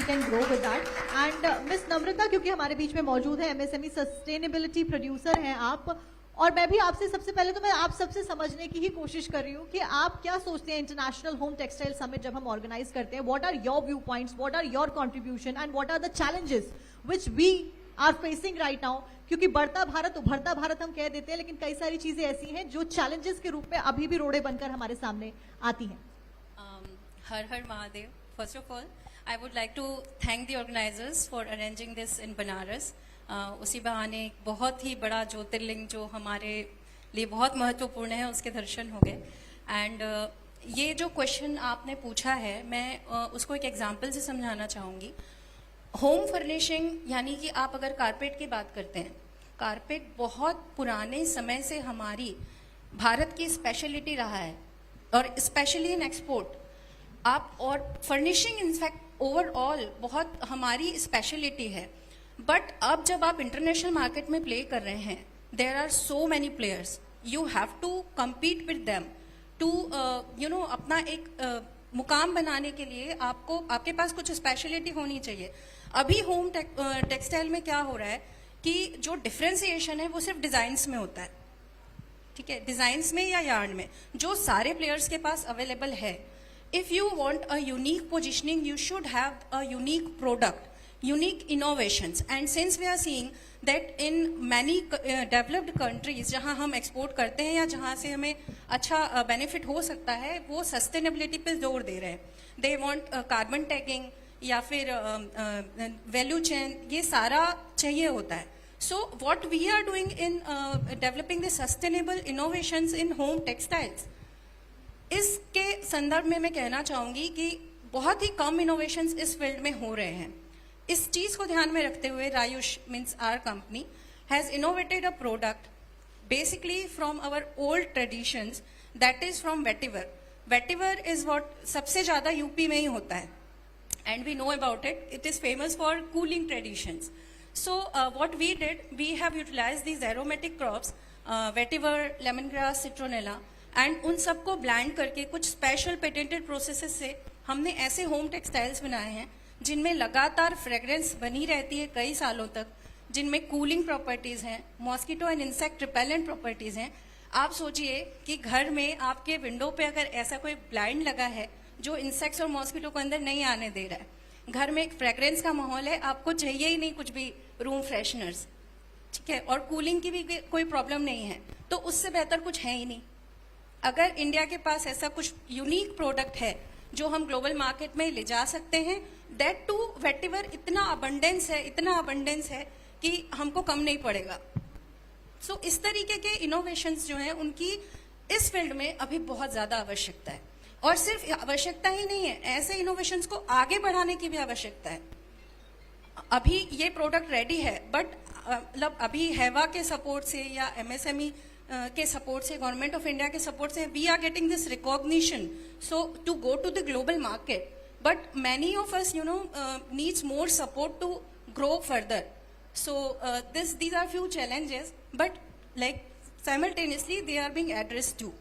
can grow with that. And Miss Namrata, क्योंकि हमारे बीच में मौजूद है MSME सस्टेनेबिलिटी प्रोड्यूसर हैं आप, और मैं भी आपसे सबसे पहले तो मैं आप सबसे समझने की ही कोशिश कर रही हूँ कि आप क्या सोचते हैं इंटरनेशनल होम टेक्सटाइल समिट जब हम ऑर्गेनाइज करते हैं, what are your view points, what are your contribution and what are the challenges which we are facing right now? क्योंकि बढ़ता भारत उभरता भारत हम कह देते हैं, लेकिन कई सारी चीजें ऐसी हैं जो चैलेंजेस के रूप में अभी भी रोड़े बनकर हमारे सामने आती हैं. Har Har Mahadev. First of all I would like to thank the organisers for arranging this in Banaras. उसी बहाने एक बहुत ही बड़ा ज्योतिर्लिंग जो हमारे लिए बहुत महत्वपूर्ण है उसके दर्शन हो गए. एंड ये जो क्वेश्चन आपने पूछा है मैं उसको एक एग्जाम्पल से समझाना चाहूँगी. होम फर्निशिंग यानी कि आप अगर कारपेट की बात करते हैं, कारपेट बहुत पुराने समय से हमारी भारत की स्पेशलिटी रहा है और स्पेशली इन एक्सपोर्ट. आप और फर्निशिंग इनफैक्ट ओवरऑल बहुत हमारी स्पेशलिटी है. बट अब जब आप इंटरनेशनल मार्केट में प्ले कर रहे हैं, there are so many players, you have to compete with them to अपना एक मुकाम बनाने के लिए आपके पास कुछ स्पेशलिटी होनी चाहिए. अभी होम टेक्सटाइल में क्या हो रहा है कि जो डिफरेंशिएशन है वो सिर्फ डिजाइन्स में होता है. ठीक है, डिजाइन्स में या यार्न में जो सारे प्लेयर्स के पास अवेलेबल है. If you want a unique positioning you should have a unique product, unique innovations. And since we are seeing that in many developed countries जहां हम एक्सपोर्ट करते हैं या जहां से हमें अच्छा बेनिफिट हो सकता है, वो सस्टेनेबिलिटी पे जोर दे रहे हैं. दे वांट कार्बन टैगिंग या फिर वैल्यू चेन, ये सारा चाहिए होता है. So what we are doing in developing the sustainable innovations in home textiles, इसके संदर्भ में मैं कहना चाहूंगी कि बहुत ही कम इनोवेशंस इस फील्ड में हो रहे हैं. इस चीज को ध्यान में रखते हुए Rayush means our company has innovated a product basically from our old traditions, that is from vetiver. Vetiver is what सबसे ज्यादा यूपी में ही होता है and we know about it. It is famous for cooling traditions. So what we did, we have utilised these aromatic crops, vetiver, lemon grass, citronella, and उन सबको blend करके कुछ स्पेशल पेटेंटेड प्रोसेसेस से हमने ऐसे होम टेक्सटाइल्स बनाए हैं जिनमें लगातार फ्रेग्रेंस बनी रहती है कई सालों तक, जिनमें कूलिंग प्रॉपर्टीज हैं, mosquito and insect repellent properties हैं. आप सोचिए कि घर में आपके विंडो पे अगर ऐसा कोई ब्लाइंड लगा है जो इंसेक्ट्स और मॉस्किटो को अंदर नहीं आने दे रहा है, घर में एक फ्रेग्रेंस का माहौल है, आपको चाहिए ही नहीं कुछ भी रूम फ्रेशनर्स. ठीक है, और कूलिंग की भी कोई प्रॉब्लम नहीं है, तो उससे बेहतर कुछ है ही नहीं. अगर इंडिया के पास ऐसा कुछ यूनिक प्रोडक्ट है जो हम ग्लोबल मार्केट में ले जा सकते हैं, दैट टू वेटिवर इतना अबंडेंस है कि हमको कम नहीं पड़ेगा. सो इस तरीके के इनोवेशंस जो हैं उनकी इस फील्ड में अभी बहुत ज्यादा आवश्यकता है. और सिर्फ आवश्यकता ही नहीं है, ऐसे इनोवेशंस को आगे बढ़ाने की भी आवश्यकता है. अभी ये प्रोडक्ट रेडी है, बट मतलब अभी हैवा के सपोर्ट से या MSME के सपोर्ट से, गवर्नमेंट ऑफ इंडिया के सपोर्ट से we are getting this recognition so to go to the global market. But many of us, needs more support to grow further. So these are few challenges, but like simultaneously they are being addressed too.